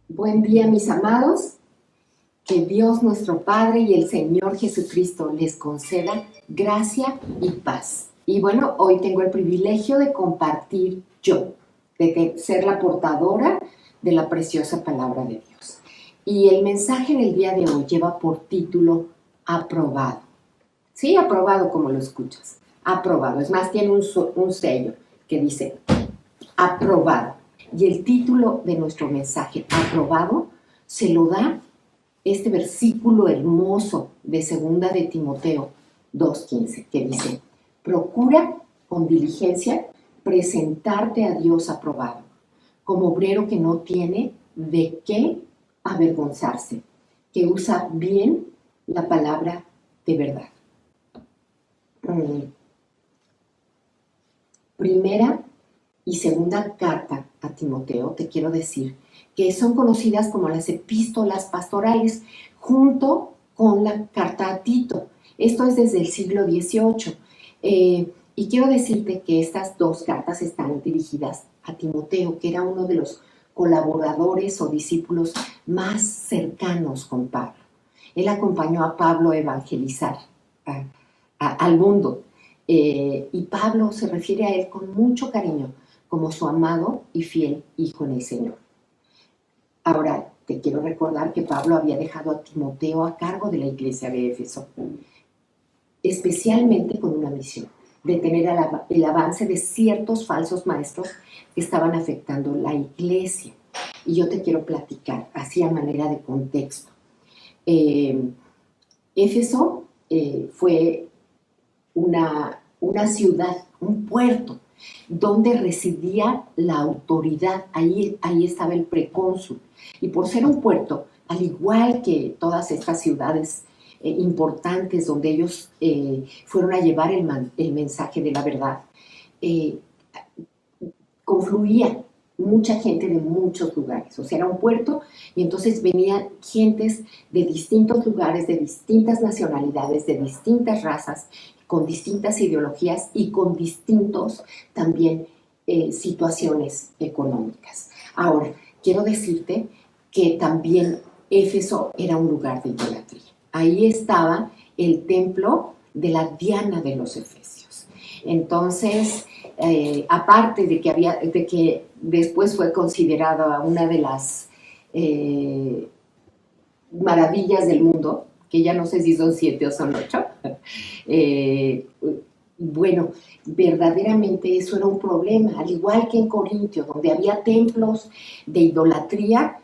Buen día mis amados, que Dios nuestro Padre y el Señor Jesucristo les conceda gracia y paz. Y bueno, hoy tengo el privilegio de compartir de ser la portadora de la preciosa palabra de Dios. Y el mensaje del día de hoy lleva por título aprobado. Sí, aprobado como lo escuchas, aprobado. Es más, tiene un sello que dice aprobado. Y el título de nuestro mensaje, aprobado, se lo da este versículo hermoso de 2 de Timoteo 2:15, que dice: procura con diligencia presentarte a Dios aprobado, como obrero que no tiene de qué avergonzarse, que usa bien la palabra de verdad. Primera y segunda carta a Timoteo, te quiero decir que son conocidas como las epístolas pastorales, junto con la carta a Tito. Esto es desde el siglo XVIII. Y quiero decirte que estas dos cartas están dirigidas a Timoteo, que era uno de los colaboradores o discípulos más cercanos con Pablo. Él acompañó a Pablo a evangelizar al mundo. Y Pablo se refiere a él con mucho cariño, como su amado y fiel hijo en el Señor. Ahora, te quiero recordar que Pablo había dejado a Timoteo a cargo de la iglesia de Éfeso, especialmente con una misión: detener el avance de ciertos falsos maestros que estaban afectando la iglesia. Y yo te quiero platicar, así a manera de contexto. Éfeso fue una ciudad, un puerto, donde residía la autoridad. Ahí estaba el precónsul. Y por ser un puerto, al igual que todas estas ciudades importantes donde ellos fueron a llevar el mensaje de la verdad, confluía mucha gente de muchos lugares. O sea, era un puerto y entonces venían gentes de distintos lugares, de distintas nacionalidades, de distintas razas, con distintas ideologías y con distintos también situaciones económicas. Ahora, quiero decirte que también Éfeso era un lugar de idolatría. Ahí estaba el templo de la Diana de los Efesios. Entonces, aparte de que después fue considerada una de las maravillas del mundo, que ya no sé si son 7 o son 8, bueno, verdaderamente eso era un problema, al igual que en Corintio, donde había templos de idolatría.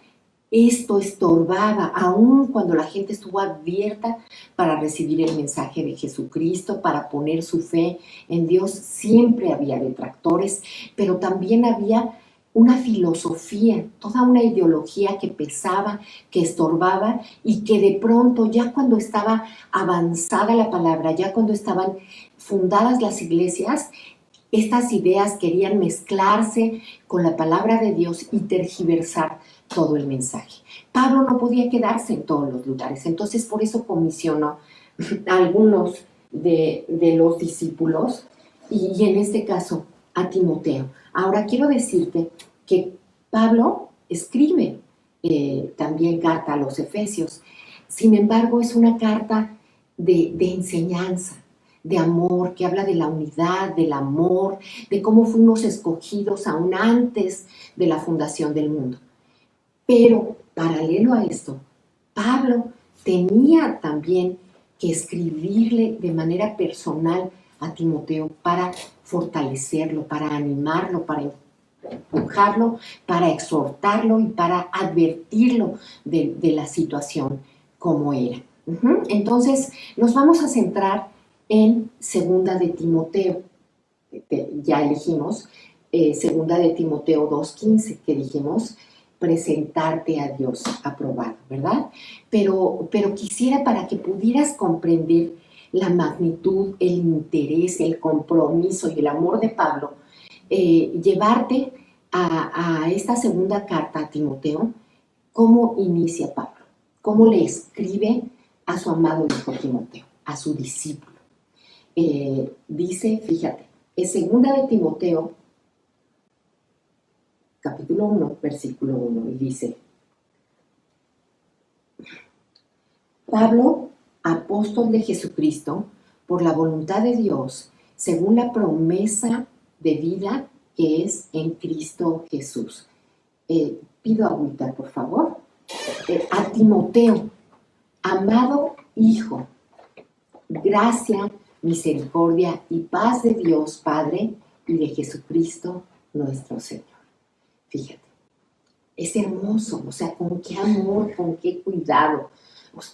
Esto estorbaba, aun cuando la gente estuvo abierta para recibir el mensaje de Jesucristo, para poner su fe en Dios. Siempre había detractores, pero también había una filosofía, toda una ideología que pesaba, que estorbaba, y que de pronto, ya cuando estaba avanzada la palabra, ya cuando estaban fundadas las iglesias, estas ideas querían mezclarse con la palabra de Dios y tergiversar todo el mensaje. Pablo no podía quedarse en todos los lugares, entonces por eso comisionó a algunos de los discípulos y en este caso a Timoteo. Ahora quiero decirte que Pablo escribe también carta a los Efesios. Sin embargo, es una carta de enseñanza, de amor, que habla de la unidad, del amor, de cómo fuimos escogidos aún antes de la fundación del mundo. Pero paralelo a esto, Pablo tenía también que escribirle de manera personal a Timoteo para fortalecerlo, para animarlo, para empujarlo, para exhortarlo y para advertirlo de la situación como era. Entonces, nos vamos a centrar en 2 de Timoteo. Ya elegimos 2 de Timoteo 2:15, que dijimos presentarte a Dios aprobado, ¿verdad? Pero quisiera, para que pudieras comprender la magnitud, el interés, el compromiso y el amor de Pablo, llevarte a esta segunda carta a Timoteo. ¿Cómo inicia Pablo? ¿Cómo le escribe a su amado hijo Timoteo, a su discípulo? Dice, fíjate, en 2 de Timoteo, capítulo 1, versículo 1, y dice: Pablo, apóstol de Jesucristo, por la voluntad de Dios, según la promesa de vida que es en Cristo Jesús. Pido agüita, por favor. A Timoteo, amado hijo, gracia, misericordia y paz de Dios Padre y de Jesucristo nuestro Señor. Fíjate, es hermoso, o sea, con qué amor, con qué cuidado.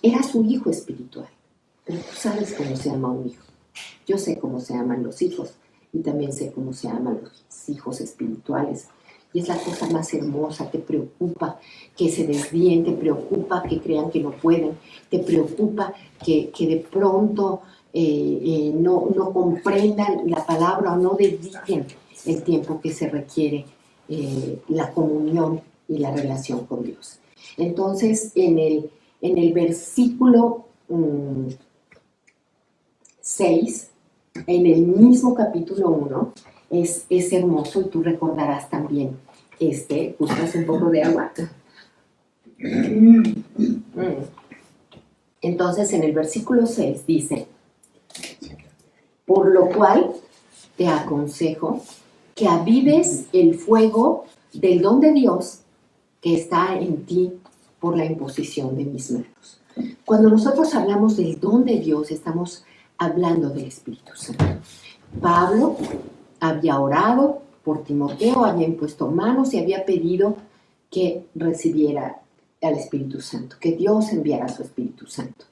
Era su hijo espiritual, pero tú sabes cómo se llama un hijo. Yo sé cómo se llaman los hijos y también sé cómo se llaman los hijos espirituales. Y es la cosa más hermosa. Te preocupa que se desvíen, te preocupa que crean que no pueden, te preocupa que de pronto no comprendan la palabra o no dediquen el tiempo que se requiere la comunión y la relación con Dios. Entonces, en el versículo 6, en el mismo capítulo 1, es hermoso, y tú recordarás también, ¿gustas un poco de agua? Entonces, en el versículo 6 dice: por lo cual te aconsejo que avives el fuego del don de Dios que está en ti por la imposición de mis manos. Cuando nosotros hablamos del don de Dios, estamos hablando del Espíritu Santo. Pablo había orado por Timoteo, había impuesto manos y había pedido que recibiera al Espíritu Santo, que Dios enviara a su Espíritu Santo.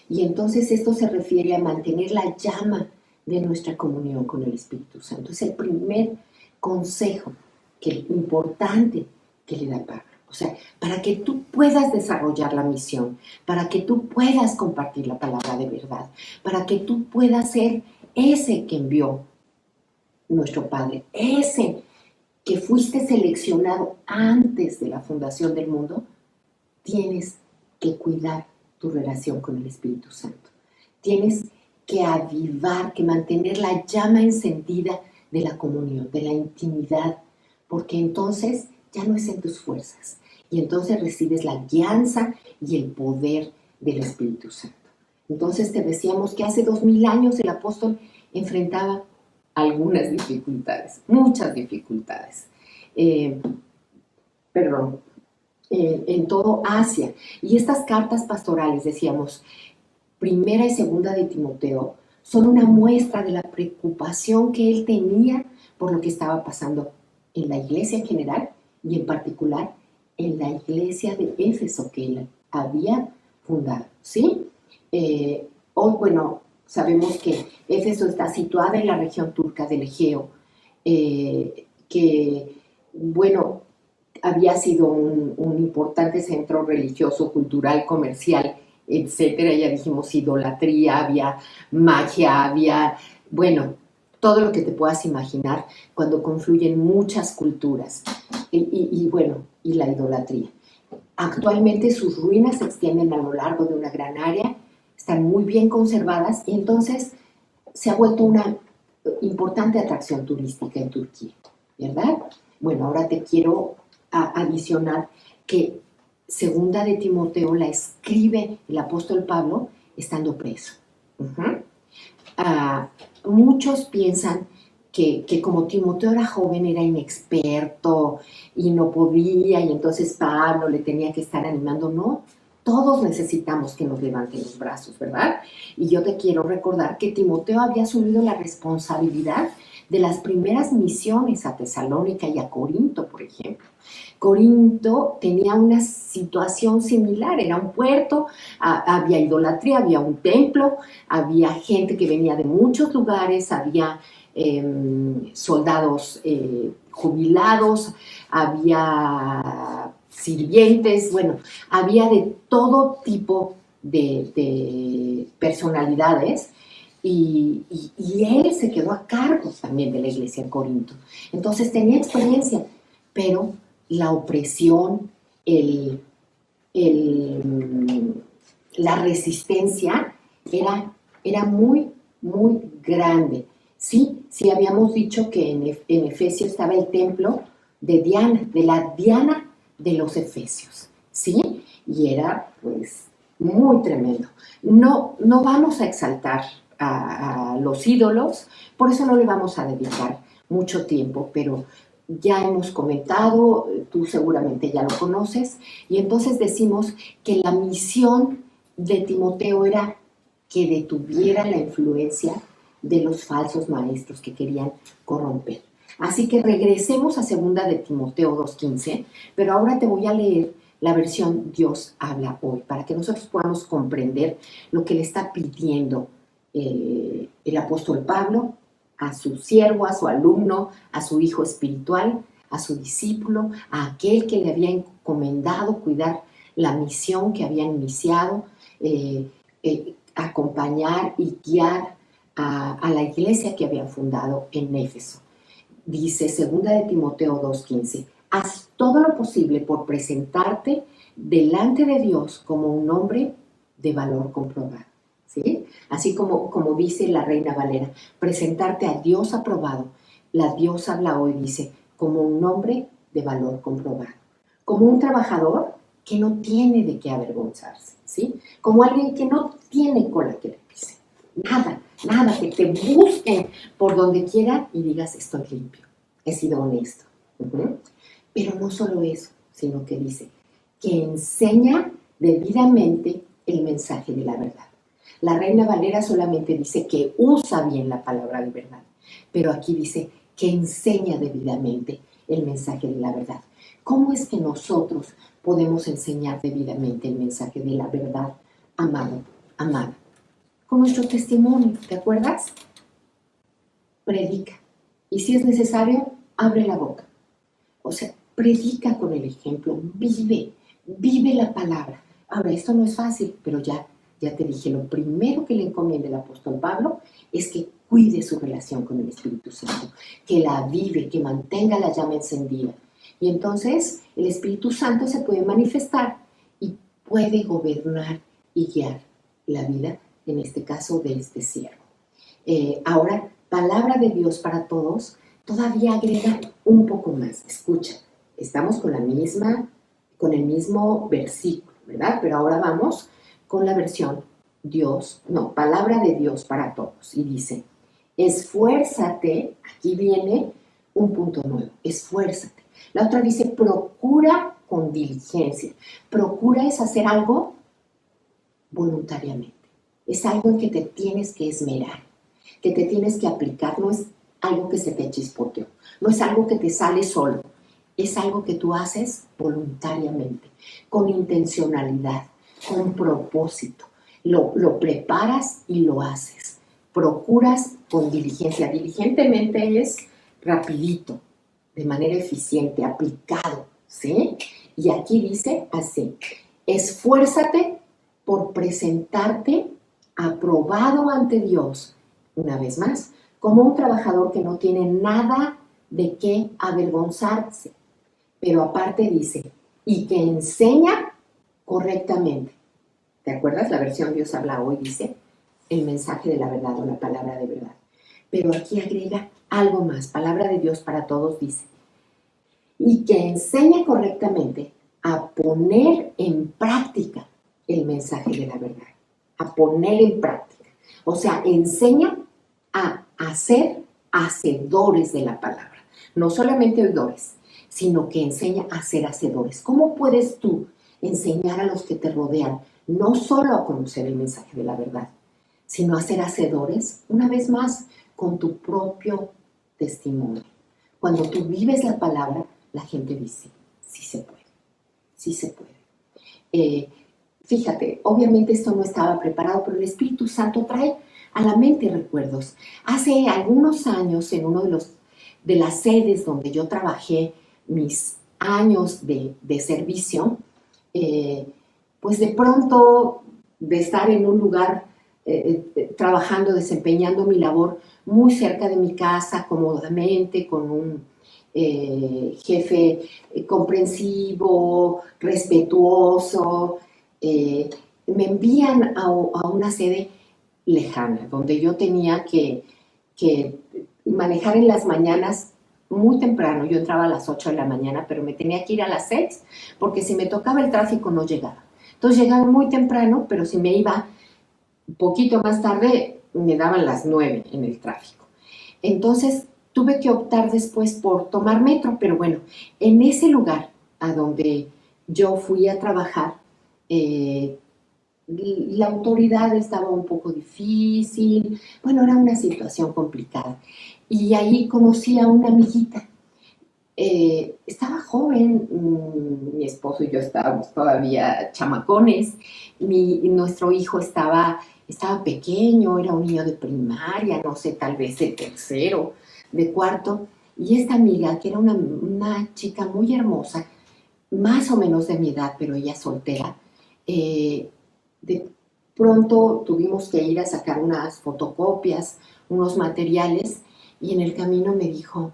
Y entonces esto se refiere a mantener la llama de nuestra comunión con el Espíritu Santo. Es el primer consejo importante que le da Pablo. O sea, para que tú puedas desarrollar la misión, para que tú puedas compartir la palabra de verdad, para que tú puedas ser ese que envió nuestro Padre, ese que fuiste seleccionado antes de la fundación del mundo, tienes que cuidar tu relación con el Espíritu Santo. Tienes que avivar, que mantener la llama encendida de la comunión, de la intimidad, porque entonces ya no es en tus fuerzas, y entonces recibes la guianza y el poder del Espíritu Santo. Entonces te decíamos que hace 2000 años el apóstol enfrentaba algunas dificultades, muchas dificultades, en todo Asia. Y estas cartas pastorales, decíamos, primera y segunda de Timoteo, son una muestra de la preocupación que él tenía por lo que estaba pasando en la iglesia en general y en particular en la iglesia de Éfeso que él había fundado, ¿sí? Hoy, bueno, sabemos que Éfeso está situada en la región turca del Egeo, que, bueno, había sido un importante centro religioso, cultural, comercial, etcétera. Ya dijimos idolatría, había magia, había, bueno, todo lo que te puedas imaginar cuando confluyen muchas culturas y la idolatría. Actualmente sus ruinas se extienden a lo largo de una gran área, están muy bien conservadas y entonces se ha vuelto una importante atracción turística en Turquía, ¿verdad? Bueno, ahora te quiero adicionar que segunda de Timoteo la escribe el apóstol Pablo estando preso. Muchos piensan que como Timoteo era joven, era inexperto y no podía, y entonces Pablo le tenía que estar animando. No, todos necesitamos que nos levanten los brazos, ¿verdad? Y yo te quiero recordar que Timoteo había asumido la responsabilidad de las primeras misiones a Tesalónica y a Corinto, por ejemplo. Corinto tenía una situación similar, era un puerto, había idolatría, había un templo, había gente que venía de muchos lugares, había soldados jubilados, había sirvientes, bueno, había de todo tipo de personalidades. Y él se quedó a cargo también de la iglesia en Corinto. Entonces tenía experiencia, pero la opresión, la resistencia era muy, muy grande. Sí, habíamos dicho que en Efesios estaba el templo de Diana, de la Diana de los Efesios, ¿sí? Y era, pues, muy tremendo. No vamos a exaltar a los ídolos, por eso no le vamos a dedicar mucho tiempo, pero ya hemos comentado, tú seguramente ya lo conoces, y entonces decimos que la misión de Timoteo era que detuviera la influencia de los falsos maestros que querían corromper. Así que regresemos a 2 de Timoteo 2:15, pero ahora te voy a leer la versión Dios habla hoy, para que nosotros podamos comprender lo que le está pidiendo el apóstol Pablo a su siervo, a su alumno, a su hijo espiritual, a su discípulo, a aquel que le había encomendado cuidar la misión que había iniciado, acompañar y guiar a la iglesia que habían fundado en Éfeso. Dice 2 de Timoteo 2:15, haz todo lo posible por presentarte delante de Dios como un hombre de valor comprobado. ¿Sí? Así como dice la Reina Valera, presentarte a Dios aprobado. La Dios habla hoy, dice, como un hombre de valor comprobado. Como un trabajador que no tiene de qué avergonzarse, ¿sí? Como alguien que no tiene cola que le pise. Nada, que te busquen por donde quiera y digas, estoy limpio, he sido honesto. Pero no solo eso, sino que dice, que enseña debidamente el mensaje de la verdad. La Reina Valera solamente dice que usa bien la palabra de verdad, pero aquí dice que enseña debidamente el mensaje de la verdad. ¿Cómo es que nosotros podemos enseñar debidamente el mensaje de la verdad, amado, amada? Con nuestro testimonio, ¿te acuerdas? Predica. Y si es necesario, abre la boca. O sea, predica con el ejemplo, vive la palabra. Ahora, esto no es fácil, pero ya te dije, lo primero que le encomienda el apóstol Pablo es que cuide su relación con el Espíritu Santo, que la vive, que mantenga la llama encendida. Y entonces el Espíritu Santo se puede manifestar y puede gobernar y guiar la vida, en este caso de este siervo. Ahora, palabra de Dios para todos, todavía agrega un poco más. Escucha, estamos con el mismo versículo, ¿verdad? Pero ahora vamos con la versión palabra de Dios para todos. Y dice, esfuérzate, aquí viene un punto nuevo, esfuérzate. La otra dice, procura con diligencia. Procura es hacer algo voluntariamente. Es algo en que te tienes que esmerar, que te tienes que aplicar. No es algo que se te chispoteó, no es algo que te sale solo, es algo que tú haces voluntariamente, con intencionalidad, con propósito. Lo preparas y lo haces. Procuras con diligencia. Diligentemente es rapidito, de manera eficiente, aplicado, ¿sí? Y aquí dice así, esfuérzate por presentarte aprobado ante Dios, una vez más, como un trabajador que no tiene nada de qué avergonzarse. Pero aparte dice, y que enseña correctamente. ¿Te acuerdas? La versión Dios habla hoy dice, el mensaje de la verdad o la palabra de verdad. Pero aquí agrega algo más, palabra de Dios para todos dice, y que enseña correctamente a poner en práctica el mensaje de la verdad, a poner en práctica. O sea, enseña a ser hacedores de la palabra, no solamente oidores, sino que enseña a ser hacedores. ¿Cómo puedes tú enseñar a los que te rodean no solo a conocer el mensaje de la verdad, sino a ser hacedores, una vez más, con tu propio testimonio? Cuando tú vives la palabra, la gente dice, sí se puede, sí se puede. Fíjate, obviamente esto no estaba preparado, pero el Espíritu Santo trae a la mente recuerdos. Hace algunos años, en uno de las sedes donde yo trabajé mis años de servicio, pues de pronto de estar en un lugar trabajando, desempeñando mi labor muy cerca de mi casa, cómodamente, con un jefe comprensivo, respetuoso, me envían a una sede lejana, donde yo tenía que manejar en las mañanas muy temprano. Yo entraba a las 8 de la mañana, pero me tenía que ir a las 6, porque si me tocaba el tráfico no llegaba. Entonces llegaba muy temprano, pero si me iba un poquito más tarde, me daban las 9 en el tráfico. Entonces tuve que optar después por tomar metro, pero bueno, en ese lugar a donde yo fui a trabajar, la autoridad estaba un poco difícil, bueno, era una situación complicada. Y ahí conocí a una amiguita. Estaba joven, mi esposo y yo estábamos todavía chamacones, nuestro hijo estaba pequeño, era un niño de primaria, no sé, tal vez de tercero, de cuarto, y esta amiga, que era una chica muy hermosa, más o menos de mi edad, pero ella soltera, de pronto tuvimos que ir a sacar unas fotocopias, unos materiales, y en el camino me dijo,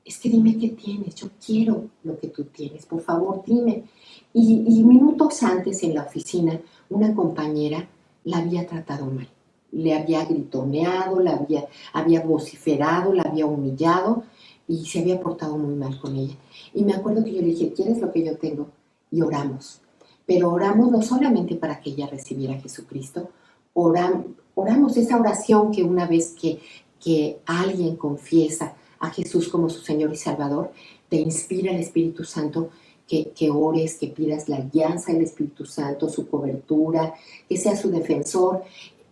es que dime qué tienes, yo quiero lo que tú tienes, por favor dime. Y minutos antes en la oficina, una compañera la había tratado mal, le había gritoneado, había vociferado, la había humillado y se había portado muy mal con ella. Y me acuerdo que yo le dije, ¿quieres lo que yo tengo? Y oramos. Pero oramos no solamente para que ella recibiera a Jesucristo, oramos esa oración que una vez que alguien confiesa a Jesús como su Señor y Salvador, te inspira el Espíritu Santo que ores, que pidas la guianza del Espíritu Santo, su cobertura, que sea su defensor.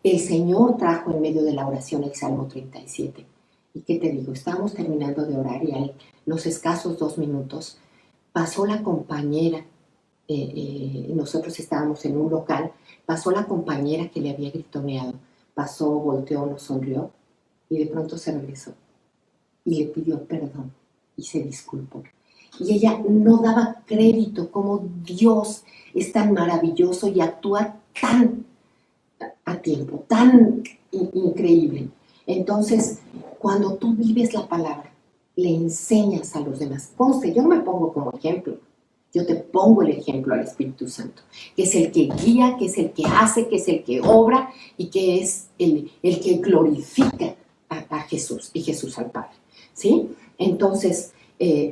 El Señor trajo en medio de la oración el Salmo 37. ¿Y qué te digo? Estábamos terminando de orar y a los escasos 2 minutos pasó la compañera, nosotros estábamos en un local, pasó la compañera que le había gritoneado, pasó, volteó, nos sonrió y de pronto se regresó y le pidió perdón y se disculpó. Y ella no daba crédito como Dios es tan maravilloso y actúa tan a tiempo, tan increíble. Entonces, cuando tú vives la palabra, le enseñas a los demás. Conste, yo no me pongo como ejemplo, yo te pongo el ejemplo al Espíritu Santo, que es el que guía, que es el que hace, que es el que obra y que es el que glorifica a Jesús y Jesús al Padre. ¿Sí? Entonces,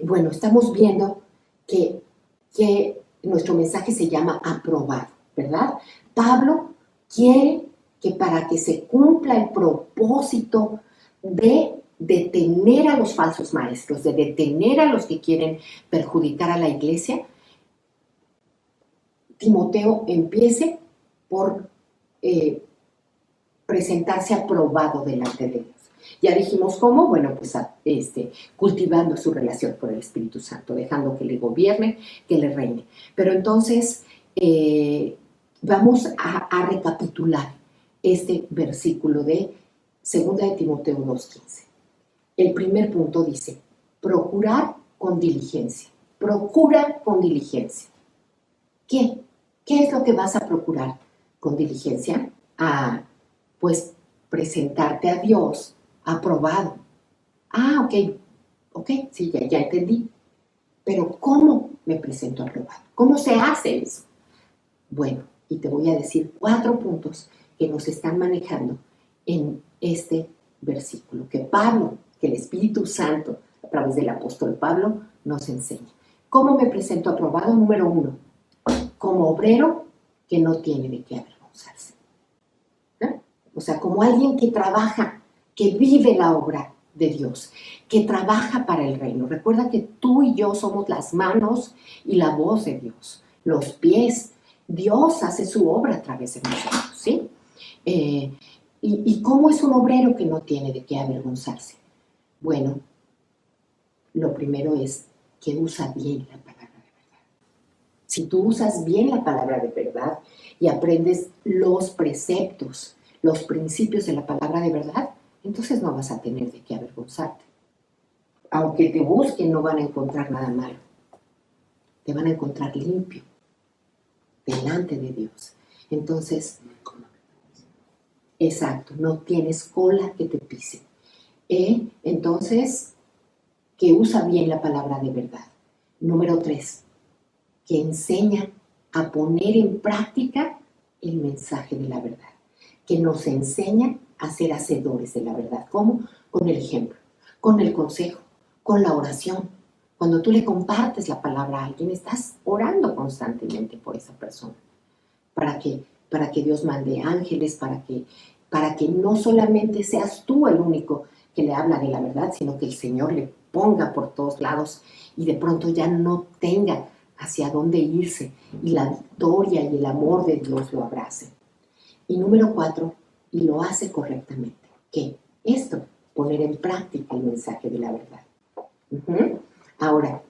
bueno, estamos viendo que nuestro mensaje se llama aprobado, ¿verdad? Pablo quiere que para que se cumpla el propósito de detener a los falsos maestros, de detener a los que quieren perjudicar a la iglesia, Timoteo empiece por presentarse aprobado delante de Dios. Ya dijimos cómo, bueno, pues cultivando su relación con el Espíritu Santo, dejando que le gobierne, que le reine. Pero entonces vamos a recapitular este versículo de 2 de Timoteo 2:15. El primer punto dice, procurar con diligencia. Procura con diligencia. ¿Qué? ¿Qué es lo que vas a procurar con diligencia? Pues presentarte a Dios aprobado. Ok, sí, ya entendí. Pero ¿cómo me presento aprobado? ¿Cómo se hace eso? Bueno, y te voy a decir 4 puntos que nos están manejando en este versículo, que el Espíritu Santo, a través del apóstol Pablo, nos enseña. ¿Cómo me presento aprobado? Número 1, como obrero que no tiene de qué avergonzarse. ¿No? O sea, como alguien que trabaja, que vive la obra de Dios, que trabaja para el reino. Recuerda que tú y yo somos las manos y la voz de Dios, los pies. Dios hace su obra a través de nosotros, ¿sí? ¿Y cómo es un obrero que no tiene de qué avergonzarse? Bueno, lo primero es que usa bien la palabra de verdad. Si tú usas bien la palabra de verdad y aprendes los preceptos, los principios de la palabra de verdad, entonces no vas a tener de qué avergonzarte. Aunque te busquen, no van a encontrar nada malo. Te van a encontrar limpio delante de Dios. Entonces, exacto, no tienes cola que te pise. Entonces, que usa bien la palabra de verdad. Número 3, que enseña a poner en práctica el mensaje de la verdad. Que nos enseña a ser hacedores de la verdad. ¿Cómo? Con el ejemplo, con el consejo, con la oración. Cuando tú le compartes la palabra a alguien, estás orando constantemente por esa persona, para que Dios mande ángeles, para que no solamente seas tú el único que le habla de la verdad, sino que el Señor le ponga por todos lados y de pronto ya no tenga hacia dónde irse y la victoria y el amor de Dios lo abrace. Y número 4, y lo hace correctamente. ¿Qué? Esto, poner en práctica el mensaje de la verdad. Ahora,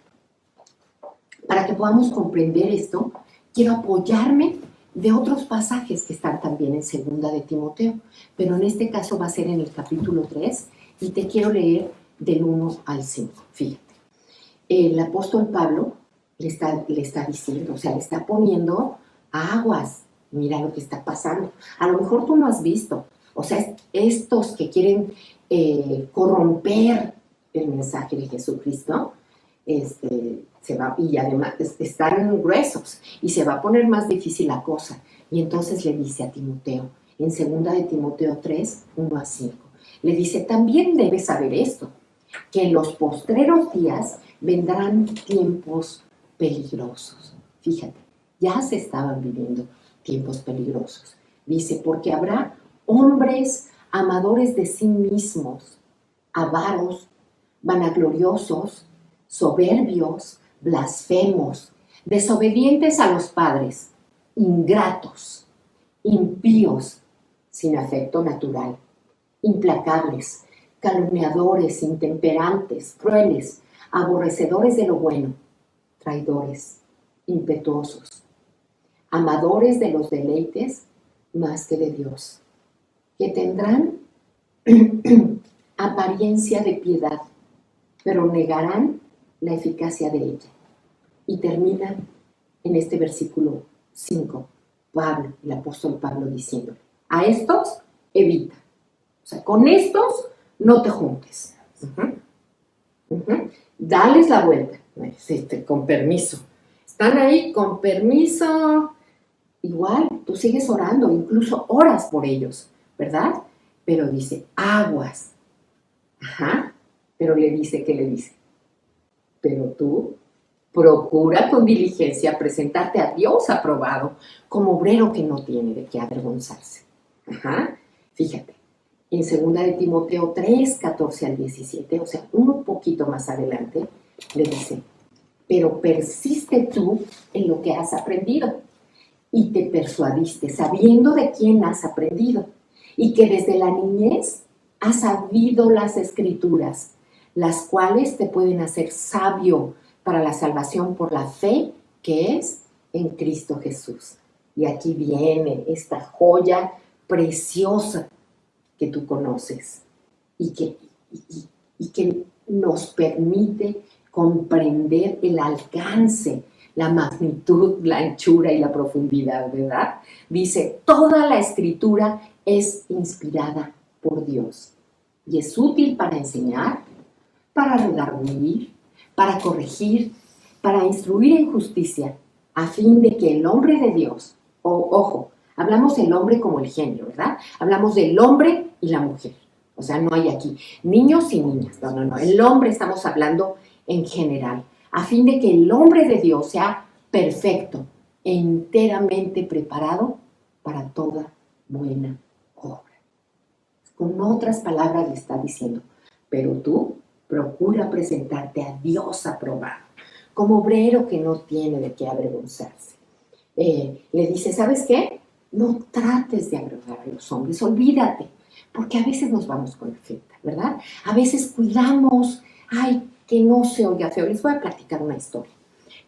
para que podamos comprender esto, quiero apoyarme de otros pasajes que están también en 2 de Timoteo, pero en este caso va a ser en el capítulo 3 y te quiero leer del 1 al 5. Fíjate, el apóstol Pablo le está diciendo, o sea, le está poniendo aguas. Mira lo que está pasando. A lo mejor tú no has visto, o sea, estos que quieren corromper el mensaje de Jesucristo, y además están gruesos y se va a poner más difícil la cosa. Y entonces le dice a Timoteo, en 2 de Timoteo 3, 1 a 5, le dice, también debes saber esto, que en los postreros días vendrán tiempos peligrosos. Fíjate, ya se estaban viviendo tiempos peligrosos. Dice, porque habrá hombres amadores de sí mismos, avaros, vanagloriosos, soberbios, blasfemos, desobedientes a los padres, ingratos, impíos, sin afecto natural, implacables, calumniadores, intemperantes, crueles, aborrecedores de lo bueno, traidores, impetuosos, amadores de los deleites más que de Dios, que tendrán apariencia de piedad, pero negarán la eficacia de ella. Y termina en este versículo 5, Pablo, el apóstol Pablo diciéndole, a estos evita. O sea, con estos no te juntes. Dales la vuelta. Con permiso. Están ahí con permiso. Igual, tú sigues orando, incluso oras por ellos, ¿verdad? Pero dice, aguas. Pero le dice, ¿qué le dice? Pero tú procura con diligencia presentarte a Dios aprobado como obrero que no tiene de qué avergonzarse. Fíjate, en 2 de Timoteo 3, 14 al 17, o sea, un poquito más adelante, le dice, pero persiste tú en lo que has aprendido y te persuadiste sabiendo de quién has aprendido y que desde la niñez has sabido las Escrituras, las cuales te pueden hacer sabio para la salvación por la fe que es en Cristo Jesús. Y aquí viene esta joya preciosa que tú conoces y que nos permite comprender el alcance, la magnitud, la anchura y la profundidad, ¿verdad? Dice, toda la Escritura es inspirada por Dios y es útil para enseñar, para redarguir, para corregir, para instruir en justicia, a fin de que el hombre de Dios, ojo, hablamos del hombre como el género, ¿verdad? Hablamos del hombre y la mujer. O sea, no hay aquí niños y niñas. No. El hombre estamos hablando en general. A fin de que el hombre de Dios sea perfecto, enteramente preparado para toda buena obra. Con otras palabras le está diciendo, pero tú procura presentarte a Dios aprobado, como obrero que no tiene de qué avergonzarse. Le dice, ¿sabes qué? No trates de agradar a los hombres, olvídate, porque a veces nos vamos con la finta, ¿verdad? A veces cuidamos, que no se oiga feo. Les voy a platicar una historia.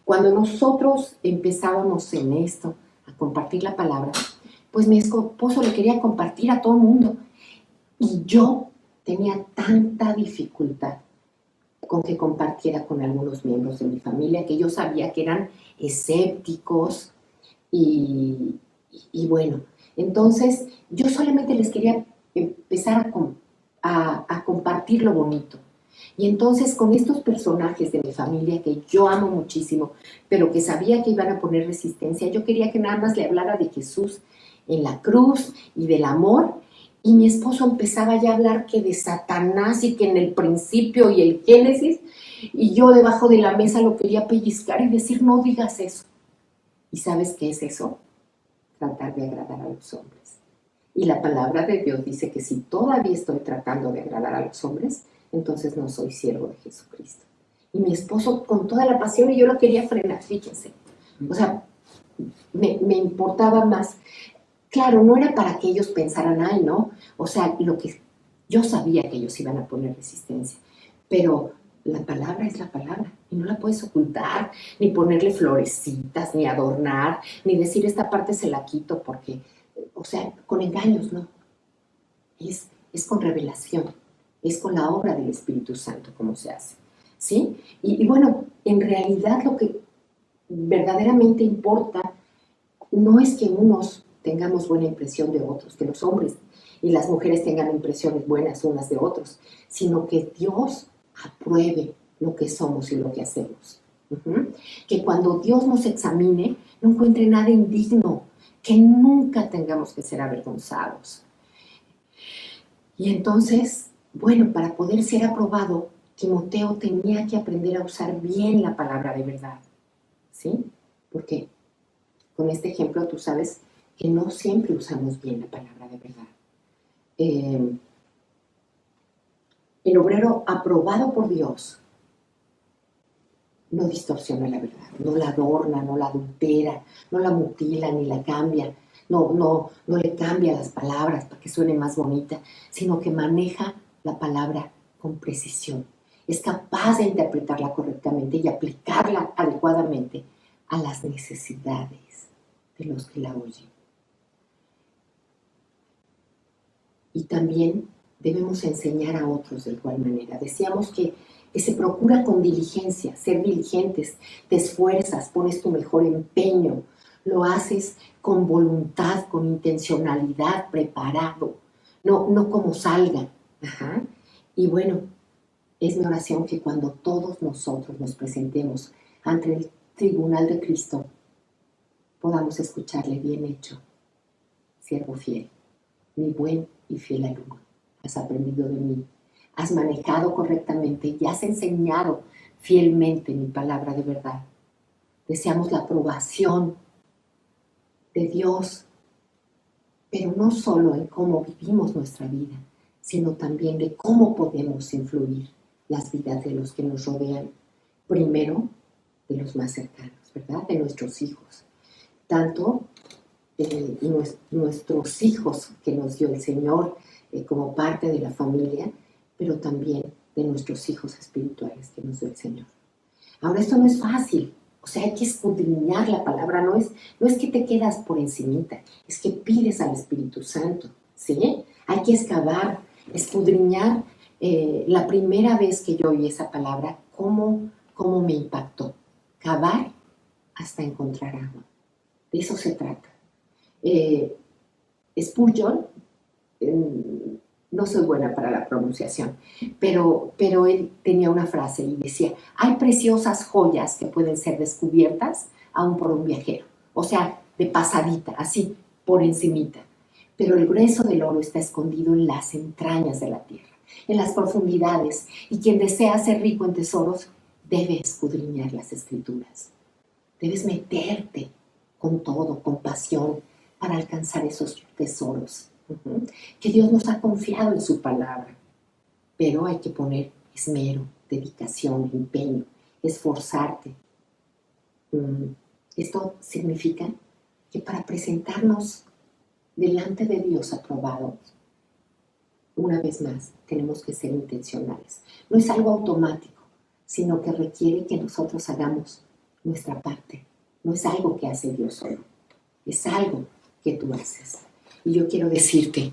Cuando nosotros empezábamos en esto, a compartir la palabra, pues mi esposo le quería compartir a todo el mundo. Y yo tenía tanta dificultad con que compartiera con algunos miembros de mi familia, que yo sabía que eran escépticos y bueno, entonces yo solamente les quería empezar a compartir lo bonito. Y entonces con estos personajes de mi familia que yo amo muchísimo, pero que sabía que iban a poner resistencia, yo quería que nada más le hablara de Jesús en la cruz y del amor Y mi esposo empezaba ya a hablar que de Satanás y que en el principio y el Génesis, y yo debajo de la mesa lo quería pellizcar y decir, no digas eso. ¿Y sabes qué es eso? Tratar de agradar a los hombres. Y la palabra de Dios dice que si todavía estoy tratando de agradar a los hombres, entonces no soy siervo de Jesucristo. Y mi esposo con toda la pasión, y yo lo quería frenar, fíjense. O sea, me importaba más. Claro, no era para que ellos pensaran, ay, no. O sea, lo que yo sabía que ellos iban a poner resistencia. Pero la palabra es la palabra y no la puedes ocultar, ni ponerle florecitas, ni adornar, ni decir esta parte se la quito porque, o sea, con engaños, no. Es con revelación, es con la obra del Espíritu Santo como se hace, ¿sí? Y bueno, en realidad lo que verdaderamente importa no es que unos tengamos buena impresión de otros, que los hombres y las mujeres tengan impresiones buenas unas de otros, sino que Dios apruebe lo que somos y lo que hacemos. Que cuando Dios nos examine, no encuentre nada indigno, que nunca tengamos que ser avergonzados. Y entonces, bueno, para poder ser aprobado, Timoteo tenía que aprender a usar bien la palabra de verdad, ¿sí? Porque con este ejemplo tú sabes que no siempre usamos bien la palabra de verdad. El obrero aprobado por Dios no distorsiona la verdad, no la adorna, no la adultera, no la mutila ni la cambia, no le cambia las palabras para que suene más bonita, sino que maneja la palabra con precisión. Es capaz de interpretarla correctamente y aplicarla adecuadamente a las necesidades de los que la oyen. Y también debemos enseñar a otros de igual manera. Decíamos que se procura con diligencia, ser diligentes, te esfuerzas, pones tu mejor empeño, lo haces con voluntad, con intencionalidad, preparado, no como salga. Ajá. Y bueno, es mi oración que cuando todos nosotros nos presentemos ante el tribunal de Cristo, podamos escucharle: bien hecho, siervo fiel, mi buen y fiel alumno. Has aprendido de mí, has manejado correctamente y has enseñado fielmente mi palabra de verdad. Deseamos la aprobación de Dios, pero no solo en cómo vivimos nuestra vida, sino también de cómo podemos influir las vidas de los que nos rodean. Primero, de los más cercanos, ¿verdad? De nuestros hijos. Tanto nuestros hijos que nos dio el Señor como parte de la familia, pero también de nuestros hijos espirituales que nos dio el Señor. Ahora, esto no es fácil, o sea, hay que escudriñar la palabra, no es que te quedas por encimita, es que pides al Espíritu Santo, ¿sí? Hay que excavar, escudriñar. La primera vez que yo oí esa palabra, ¿cómo me impactó? Cavar hasta encontrar agua. De eso se trata. Spurgeon, no soy buena para la pronunciación, pero él tenía una frase y decía: hay preciosas joyas que pueden ser descubiertas aún por un viajero, o sea, de pasadita, así, por encimita, pero el grueso del oro está escondido en las entrañas de la tierra, en las profundidades, y quien desea ser rico en tesoros debe escudriñar las escrituras. Debes meterte con todo, con pasión, para alcanzar esos tesoros que Dios nos ha confiado en su palabra. Pero hay que poner esmero, dedicación, empeño, esforzarte. Esto significa que para presentarnos delante de Dios aprobados, una vez más, tenemos que ser intencionales. No es algo automático, sino que requiere que nosotros hagamos nuestra parte. No es algo que hace Dios solo, es algo que tú haces. Y yo quiero decirte,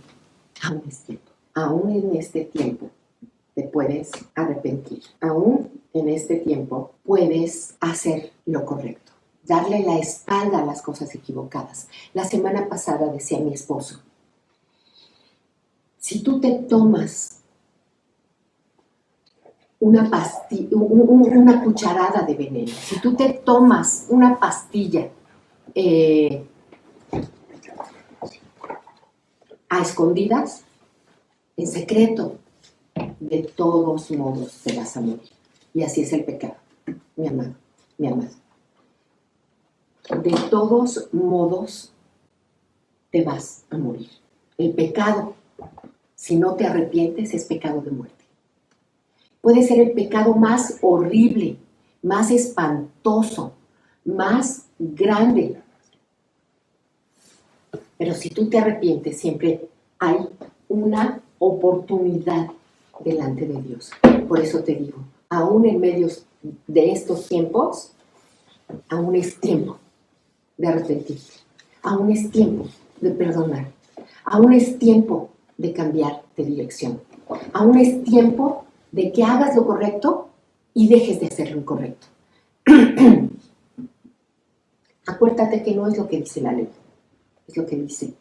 aún en este tiempo te puedes arrepentir. Aún en este tiempo puedes hacer lo correcto, darle la espalda a las cosas equivocadas. La semana pasada decía mi esposo: si tú te tomas una cucharada de veneno, si tú te tomas una pastilla a escondidas, en secreto, de todos modos te vas a morir. Y así es el pecado, mi amado, mi amado. De todos modos te vas a morir. El pecado, si no te arrepientes, es pecado de muerte. Puede ser el pecado más horrible, más espantoso, más grande. Pero si tú te arrepientes, siempre hay una oportunidad delante de Dios. Por eso te digo, aún en medio de estos tiempos, aún es tiempo de arrepentirte. Aún es tiempo de perdonar. Aún es tiempo de cambiar de dirección. Aún es tiempo de que hagas lo correcto y dejes de hacer lo incorrecto. Acuérdate que no es lo que dice la ley, es lo que dice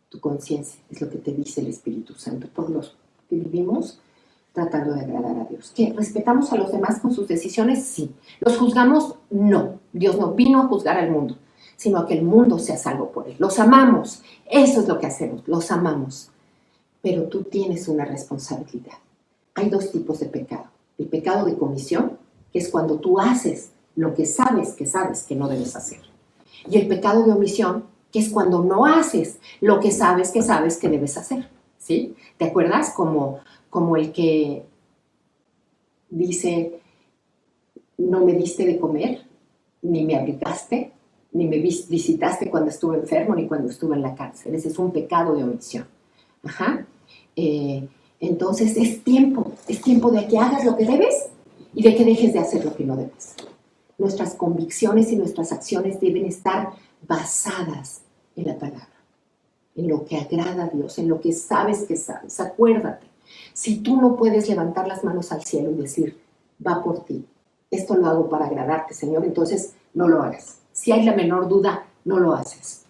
tu conciencia, es lo que te dice el Espíritu Santo. Por los que vivimos tratando de agradar a Dios. ¿Que respetamos a los demás con sus decisiones? Sí. ¿Los juzgamos? No. Dios no vino a juzgar al mundo, sino a que el mundo sea salvo por él. Los amamos. Eso es lo que hacemos. Los amamos. Pero tú tienes una responsabilidad. Hay dos tipos de pecado. El pecado de comisión, que es cuando tú haces lo que sabes que no debes hacer. Y el pecado de omisión, que es cuando no haces lo que sabes que debes hacer. ¿Sí? ¿Te acuerdas? Como el que dice, no me diste de comer, ni me abrigaste, ni me visitaste cuando estuve enfermo, ni cuando estuve en la cárcel. Ese es un pecado de omisión. Ajá. Entonces es tiempo de que hagas lo que debes y de que dejes de hacer lo que no debes. Nuestras convicciones y nuestras acciones deben estar basadas en la palabra, en lo que agrada a Dios, en lo que sabes que sabes. Acuérdate, si tú no puedes levantar las manos al cielo y decir, va por ti, esto lo hago para agradarte, Señor, entonces no lo hagas. Si hay la menor duda, no lo haces.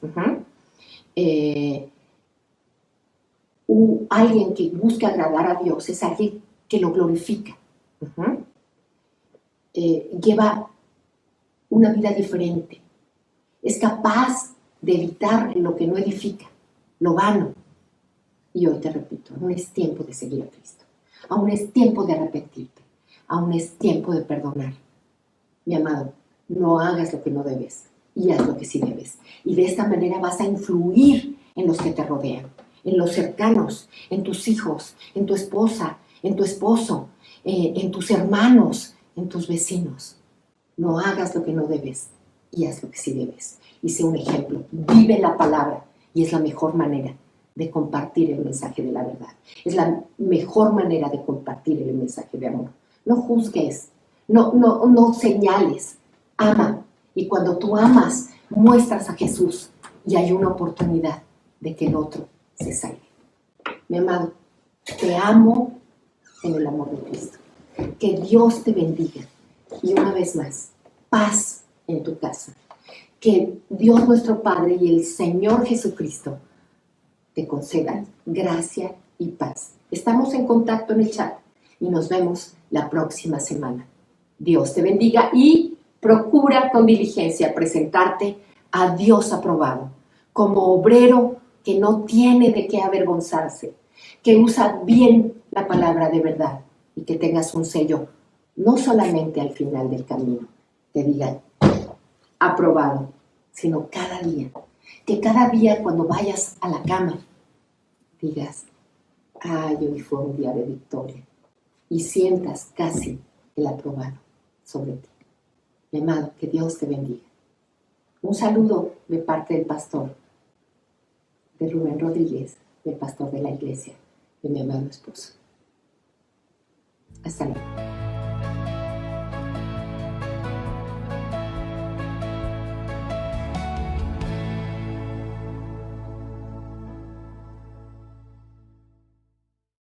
Alguien que busca agradar a Dios es alguien que lo glorifica. Lleva una vida diferente. Es capaz de evitar lo que no edifica, lo vano. Y hoy te repito, aún es tiempo de seguir a Cristo. Aún es tiempo de arrepentirte. Aún es tiempo de perdonar. Mi amado, no hagas lo que no debes y haz lo que sí debes. Y de esta manera vas a influir en los que te rodean, en los cercanos, en tus hijos, en tu esposa, en tu esposo, en tus hermanos, en tus vecinos. No hagas lo que no debes y haz lo que sí debes. Y sé un ejemplo. Vive la palabra y es la mejor manera de compartir el mensaje de la verdad. Es la mejor manera de compartir el mensaje de amor. No juzgues, no señales, ama. Y cuando tú amas, muestras a Jesús y hay una oportunidad de que el otro se salve. Mi amado, te amo en el amor de Cristo. Que Dios te bendiga. Y una vez más, paz en tu casa. Que Dios nuestro Padre y el Señor Jesucristo te concedan gracia y paz. Estamos en contacto en el chat y nos vemos la próxima semana. Dios te bendiga y procura con diligencia presentarte a Dios aprobado, como obrero que no tiene de qué avergonzarse, que usa bien la palabra de verdad y que tengas un sello, no solamente al final del camino, que diga aprobado, sino cada día. Que cada día cuando vayas a la cama digas, ay, hoy fue un día de victoria. Y sientas casi el aprobado sobre ti. Mi amado, que Dios te bendiga. Un saludo de parte del pastor, de Rubén Rodríguez, del pastor de la iglesia, de mi amado esposo. Hasta luego.